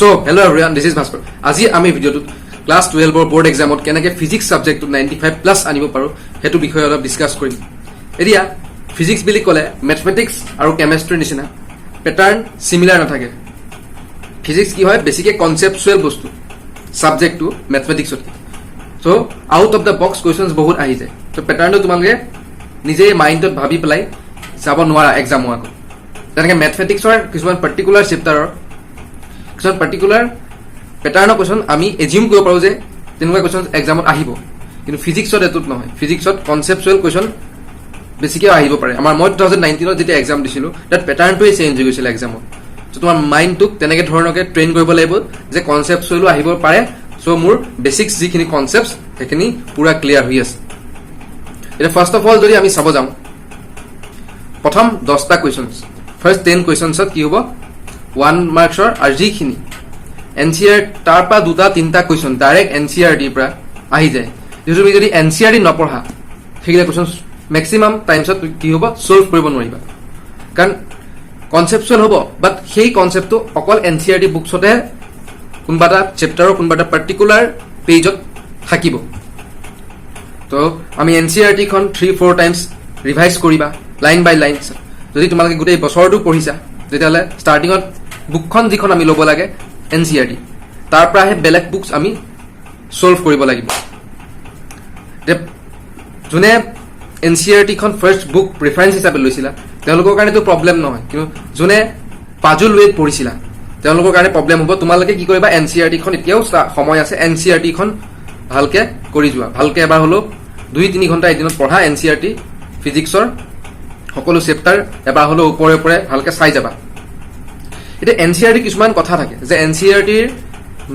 So, hello everyone, this is Bhaskar. আজি আমি ভিডিওটো ক্লাস 12 ৰ বোৰ্ড এক্সামত কেনেকে ফিজিক্স সাবজেক্টটো 95 প্লাস আনিব পাৰো হেতু বিষয় অলপ ডিসকাস কৰিম। এৰিয়া ফিজিক্স বুলি ক'লে ম্যাথমেটিক্স আৰু কেমিষ্ট্ৰি নিচিনা প্যাটাৰ্ন সিমিলাৰ নাথাকে। ফিজিক্স কি হয় বেছিকে কনসেপচুৱেল বস্তু সাবজেক্টটো ম্যাথমেটিক্সত। So out of the box questions বহুত আহি যায়। তো প্যাটাৰ্নটো তোমালোকে নিজে মাইন্ডত ভাবি পেলাই যাব নোৱাৰা এক্সাম হোৱাকৈ। তেনেকে ম্যাথমেটিক্সৰ কিছুমান পাৰ্টিকুলাৰ চেপ্টাৰৰ কিছুমান পাৰ্টিকুলাৰ প্যাটাৰ্নৰ কোৱেশ্চন আমি এজিউম কৰিব পাৰো যে তেনেকুৱা কোৱেশ্চন এক্সামত আহিব, কিন্তু ফিজিক্সত এটোত নহয়। ফিজিক্সত কনসেপচুৱেল কোৱেশ্চন বেছিকে আহিব পাৰে। আমাৰ মই 2019 যেতিয়া এক্সাম দিছিলো তাত প্যাটাৰ্নটোৱে চেঞ্জ হৈ গৈছিল এক্সামত। তো তোমাৰ মাইন্ডটোক তেনেকে ধৰণকে ট্ৰেইন কৰিব লাগিব যে কনসেপচুৱেলো আহিব পাৰে। সো মোৰ বেসিক্স যিখিনি কনসেপ্টছ সেইখিনি পুৰা ক্লিয়াৰ হৈ আছে। এটা ফাৰ্স্ট অফ অল যদি আমি চাব যাম প্ৰথম 10টা কোৱেশ্চনছ ফাৰ্স্ট 10 কোৱেশ্চনছত কি হ'ব 1 মাৰ্কছৰ আৰু যিখিনি এনসিআৰ তাৰ পৰা দুটা তিনটা কোৱেশ্চন ডাইৰেক্ট এনসিআৰটি পৰা আহি যায়। তুমি যদি এনসিআৰটি নপঢ়া সেইগিলা কোৱেশ্চন ম্যাক্সিমাম টাইমছত কি হ'ব সলভ কৰিব নোৱাৰিবা, কাৰণ কনসেপচুৱেল হ'ব বাট সেই কনসেপ্টটো অকল এনসিআৰটি বুকছতে কোনবা এটা চেপ্টাৰৰ কোনবা এটা পাৰ্টিকুলাৰ পেজত থাকিব। তো আমি এনসিআৰটি খন 3-4 টাইমছ ৰিভাইজ কৰিবা লাইন বাই লাইন। যদি তোমালোকে গোটেই বছৰটো পঢ়িছা তেতিয়াহ'লে ষ্টাৰ্টিঙত বুকখন যিখন আমি ল'ব লাগে এনসিআৰটি তাৰ পৰাহে বেলেগ বুকছ আমি সলভ কৰিব লাগিব। যোনে এনসিআৰটি খন ফাৰ্স্ট বুক প্ৰিফাৰেন্স হিচাপে লৈছিলা তেওঁলোকৰ কাৰণেতো প্ৰব্লেম নহয়, কিন্তু যোনে পাজল ৱেত পঢ়িছিলা তেওঁলোকৰ কাৰণে প্ৰব্লেম হ'ব। তোমালোকে কি কৰিবা এনসিআৰটি খন এতিয়াও সময় আছে, এনসিআৰটি খন ভালকে কৰি যোৱা। ভালকে এবাৰ হলো 2-3 ঘণ্টা এদিনত পঢ়া এনসিআৰটি ফিজিক্সৰ সকলো চেপ্টাৰ এবাৰ হলো ওপৰে ওপৰে ভালকে চাই যাবা। এটা এনসিআৰটি কিছুমান কথা থাকে যে এনসিআৰটিৰ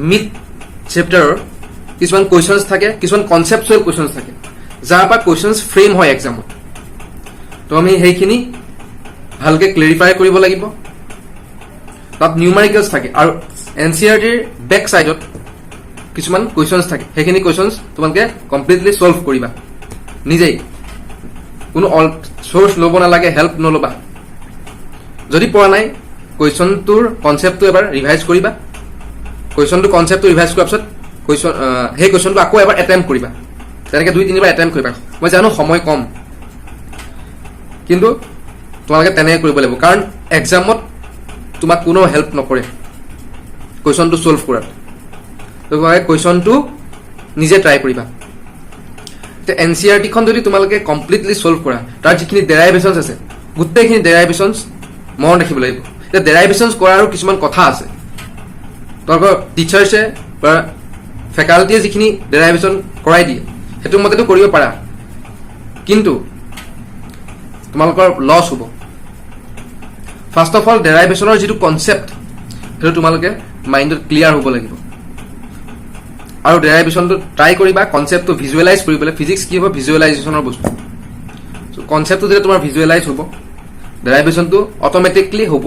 মিড চেপ্টাৰৰ কিছুমান কোৱেশ্চনছ থাকে, কিছুমান কনসেপচুৱেল কোৱেশ্চনছ থাকে যাৰ পৰা কোৱেশ্চনছ ফ্ৰেম হয় এক্সামত। তো আমি সেইখিনি ভালকে ক্লেৰিফাই কৰিব লাগিব। তাত নিউমাৰিকেলছ থাকে আৰু এনসিআৰটিৰ বেক সাইডত কিছুমান কোৱেশ্চনছ থাকে, সেইখিনি কোৱেশ্চনছ তোমালোকে কমপ্লিটলি সলভ কৰিবা নিজেই, কোনো সোৰ্স ল'ব নালাগে, হেল্প নল'বা। যদি পৰা নাই কুৱেশ্যনটোৰ কনসেপ্টটো এবাৰ ৰিভাইজ কৰিবা। কুৱেশ্যনটো কনসেপ্টটো ৰিভাইজ কৰাৰ পিছত সেই কুৱেশ্যনটো আকৌ এবাৰ এটেম্প্ট কৰিবা। তেনেকে 2-3 বাৰ এটেম্প্ট কৰিবা। মই জানো সময় কম, কিন্তু তোমালোকে তেনেকে কৰিব লাগিব, কাৰণ এক্সামত তোমাক কোনো হেল্প নকৰে কুৱেশ্যনটো সলভ কৰাত। তোমালোকে কুৱেশ্যনটো নিজে ট্ৰাই কৰিবা। এনসিআৰটি খন যদি তোমালোকে কমপ্লিটলি সলভ কৰা তাৰ যিখিনি ডেৰাইভেশ্যনছ আছে গোটেইখিনি ডেৰাইভেশ্যনছ মনত ৰাখিব লাগিব। এতিয়া ডেৰাইভেশ্যনছ কৰাৰো কিছুমান কথা আছে, তোমালোকৰ টিচাৰ্ছে বা ফেকাল্টিয়ে যিখিনি ডেৰাইভেশ্যন কৰাই দিয়ে সেইটো মতেতো কৰিব পাৰা, কিন্তু তোমালোকৰ লছ হ'ব। ফাৰ্স্ট অফ অল ডেৰাইভেশ্যনৰ যিটো কনসেপ্ট সেইটো তোমালোকে মাইণ্ডত ক্লিয়াৰ হ'ব লাগিব, আৰু ডেৰাইভেশ্যনটো ট্ৰাই কৰিবা কনসেপ্টটো ভিজুৱেলাইজ কৰিবলৈ। ফিজিক্স কি হ'ব ভিজুৱেলাইজেশ্যনৰ বস্তু। সো কনসেপ্টটো যেতিয়া তোমাৰ ভিজুৱেলাইজ হ'ব ডেৰাইভেশ্যনটো অট'মেটিকলি হ'ব,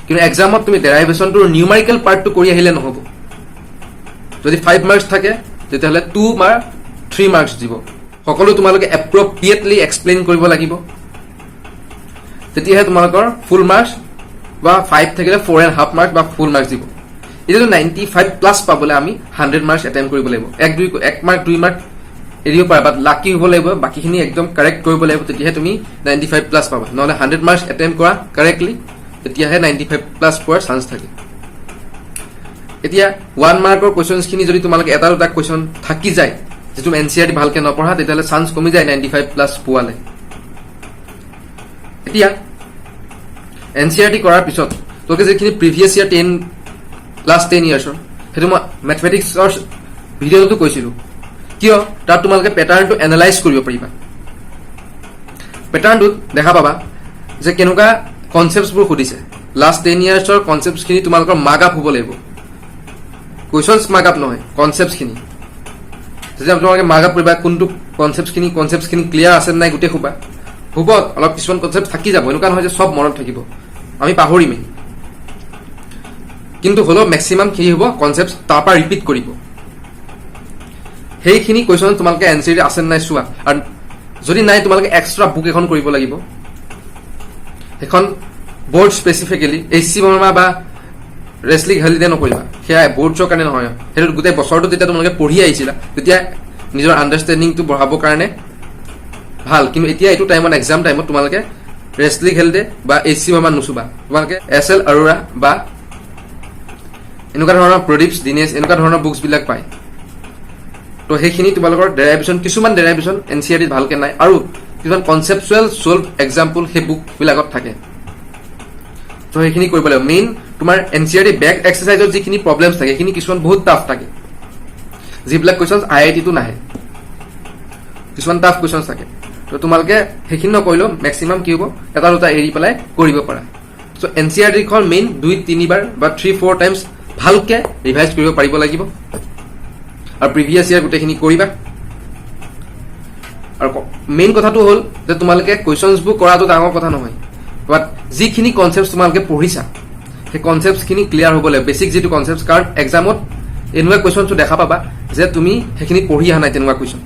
কিন্তু এক্সামত তুমি ডেৰাইভেশ্যনটোৰ নিউমাৰিকেল পাৰ্টটো কৰি আহিলে নহ'ব। যদি 5 মাৰ্কছ থাকে তেতিয়াহ'লে 2 বা 3 মাৰ্কছ দিব। সকলো তোমালোকে এপ্ৰপ্ৰিয়েটলি এক্সপ্লেইন কৰিব লাগিব, তেতিয়াহে তোমালোকৰ ফুল মাৰ্কছ বা 5 থাকিলে 4.5 মাৰ্কছ বা ফুল মাৰ্কছ দিব। এতিয়াতো 95 প্লাছ পাবলৈ আমি 100 মাৰ্কছ এটেম্প কৰিব লাগিব। 1 মাৰ্ক 2 মাৰ্ক এৰিব পাৰা, বাট লাকি হ'ব লাগিব, বাকীখিনি একদম কাৰেক্ট কৰিব লাগিব, তেতিয়াহে তুমি 95 প্লাছ পাবা। নহ'লে 100 মাৰ্কছ এটেম্প কৰা কাৰেক্টলি, তেতিয়াহে 95 প্লাছ পোৱাৰ চান্স থাকে। এতিয়া 1 মাৰ্কৰ কুৱেশ্যনছখিনি যদি তোমালোকে এটা দুটা কুৱেশ্যন থাকি যায় যিটো এনসিআৰটি ভালকে নপঢ়া তেতিয়াহ'লে চান্স কমি যায় 95 প্লাছ পোৱালে। এতিয়া এনসিআৰটি কৰাৰ পিছত তোমালোকে যিখিনি প্ৰিভিয়াছ ইয়াৰ লাষ্ট 10 ইয়াৰ্ছৰ সেইটো মই মেথমেটিক্সৰ ভিডিঅ'টো কৈছিলোঁ, কিয় তাত তোমালোকে পেটাৰ্ণটো এনালাইজ কৰিব পাৰিবা। পেটাৰ্ণটোত দেখা পাবা যে কেনেকুৱা কনসেপ্টছবোৰ সুধিছে। লাষ্ট 10 ইয়াৰ্ছৰ কনসেপ্টছখিনি তোমালোকৰ মাৰ্ক আপ হ'ব লাগিব, কুৱেশ্যনছ মাৰ্ক আপ নহয়, কনসেপ্টছখিনি। যেতিয়া তোমালোকে মাৰ্ক আপ কৰিবা কোনটো কনসেপ্টছখিনি ক্লিয়াৰ আছে নাই গোটেই সোপা হ'ব। অলপ কিছুমান কনসেপ্ট থাকি যাব, এনেকুৱা নহয় যে চব মনত থাকিব, আমি পাহৰিমেই, কিন্তু হ'লেও মেক্সিমাম কি হ'ব কনসেপ্ট তাৰ পৰা ৰিপিট কৰিব। সেইখিনি কুৱেশ্যন তোমালোকে এনসিআৰটি আছে নাই চোৱা, আৰু যদি নাই তোমালোকে এক্সট্ৰা বুক এখন কৰিব লাগিব। সেইখন বোৰ্ড স্পেচিফিকেলি HC বৰ্মা বা ৰেষ্টলিং হেল্থে নকৰিবা সেয়া বৰ্ডছৰ কাৰণে নহয় সেইটো গোটেই বছৰটো যেতিয়া তোমালোকে পঢ়ি আহিছিলা তেতিয়া নিজৰ আণ্ডাৰষ্টেণ্ডিংটো বঢ়াবৰ কাৰণে ভাল কিন্তু এতিয়া এইটো টাইমত এক্সাম টাইমত তোমালোকে ৰেষ্টলিং হেল্থে বা HC মামা নুচুবা তোমালোকে SL আৰোৰা বা এনেকুৱা ধৰণৰ প্ৰদীপছ দিনেশ এনেকুৱা ধৰণৰ বুকছবিলাক পায় তো সেইখিনি তোমালোকৰ ডেৰাইভেশ্যন কিছুমান ডেৰাইভেশ্যন NCERT ভালকে নাই আৰু কিছুমান কনচেপচুৱেল ছল্ভ এক্সাম্পল সেই বুকবিলাকত থাকে তো সেইখিনি কৰিব লাগিব মেইন তোমাৰ NCERT বেক এক্সাৰচাইজত যিখিনি প্ৰব্লেমছ থাকে সেইখিনি কিছুমান বহুত টাফ থাকে যিবিলাক কুৱেশ্যনছ IIT-টো নাহে কিছুমান টাফ কুৱেশ্যনছ থাকে তো তোমালোকে সেইখিনি নকৰিলেও মেক্সিমাম কি হ'ব এটা দুটা এৰি পেলাই কৰিব পাৰা চ' NCERT-খন মেইন 2-3 বাৰ বা 3-4 টাইমছ ভালকে ৰিভাইজ কৰিব পাৰিব লাগিব আৰু প্ৰিভিয়াছ ইয়াৰ গোটেইখিনি কৰিবা আৰু মেইন কথাটো হ'ল যে তোমালোকে কুৱেশ্যনছবোৰ কৰাটো ডাঙৰ কথা নহয় বাট যিখিনি কনচেপ্টছ তোমালোকে পঢ়িছা সেই কনচেপ্টছখিনি ক্লিয়াৰ হ'ব লাগিব বেছিক যিটো কনচেপ্টছ কাৰণ এক্সামত এনেকুৱা কুৱেশ্যনটো দেখা পাবা যে তুমি সেইখিনি পঢ়ি অহা নাই তেনেকুৱা কুৱেশ্যন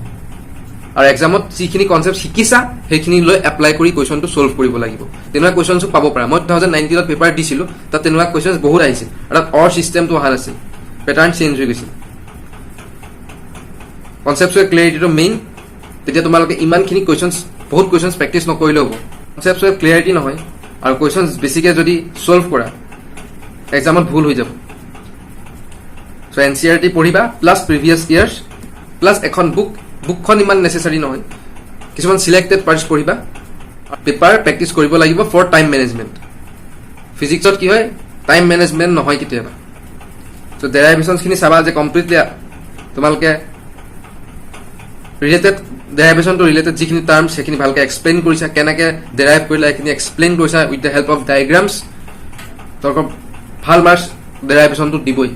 আৰু এক্সামত যিখিনি কনচেপ্ট শিকিছা সেইখিনি লৈ এপ্লাই কৰি কুৱেশ্যনটো ছল্ভ কৰিব লাগিব তেনেকুৱা কুৱেশ্যনছো পাব পাৰা মই 2019ত পেপাৰ দিছিলোঁ তাত তেনেকুৱা কুৱেশ্যনছ বহুত আহিছিল আৰু তাত অৰ চিষ্টেমটো অহা নাছিল পেটাৰ্ণ চেঞ্জ হৈ গৈছিল কনচেপচুৱেল ক্লিয়াৰিটিটো মেইন তেতিয়া তোমালোকে ইমানখিনি কুৱেশ্যনছ বহুত কুৱেশ্যনছ প্ৰেক্টিছ নকৰিলেও হ'ব কনচেপচুৱেল ক্লিয়াৰিটি নহয় আৰু কুৱেশ্যনছ বেছিকৈ যদি ছল্ভ কৰা এক্সামত ভুল হৈ যাব চ' NCERT পঢ়িবা প্লাছ প্ৰিভিয়াছ ইয়াৰ্ছ প্লাছ এখন বুকখন ইমান নেচেচাৰী নহয় কিছুমান চিলেক্টেড পাৰ্টছ পঢ়িবা পেপাৰ প্ৰেক্টিছ কৰিব লাগিব ফৰ টাইম মেনেজমেণ্ট ফিজিক্সত কি হয় টাইম মেনেজমেণ্ট নহয় কেতিয়াবা চ' ডেৰাইভেশ্যনছখিনি চাবা যে কমপ্লিটলি তোমালোকে ৰিলেটেড ডেৰাইভেশ্যনটো ৰিলেটেড যিখিনি টাৰ্মছ সেইখিনি ভালকৈ এক্সপ্লেইন কৰিছা কেনেকৈ ডেৰাইভ কৰিলা সেইখিনি এক্সপ্লেইন কৰিছা উইথ দ্য হেল্প অফ ডায়েগ্ৰামছ তোমালোকৰ ভাল মাৰ্কছ ডেৰাইভেশ্যনটো দিবই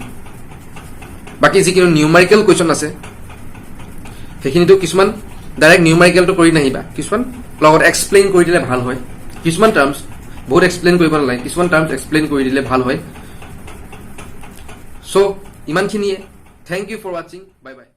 বাকী যিখিনি নিউমাৰিকেল কুৱেশ্যন আছে সেইখিনিতো কিছুমান ডাইৰেক্ট নিউমাৰিকেলটো কৰি নাহিবা কিছুমান লগত এক্সপ্লেইন কৰি দিলে ভাল হয় কিছুমান টাৰ্মছ বহুত এক্সপ্লেইন কৰিব নালাগে কিছুমান টাৰ্মছ এক্সপ্লেইন কৰি দিলে ভাল হয় চ' ইমানখিনিয়ে থেংক ইউ ফৰ ৱাচিং বাই বাই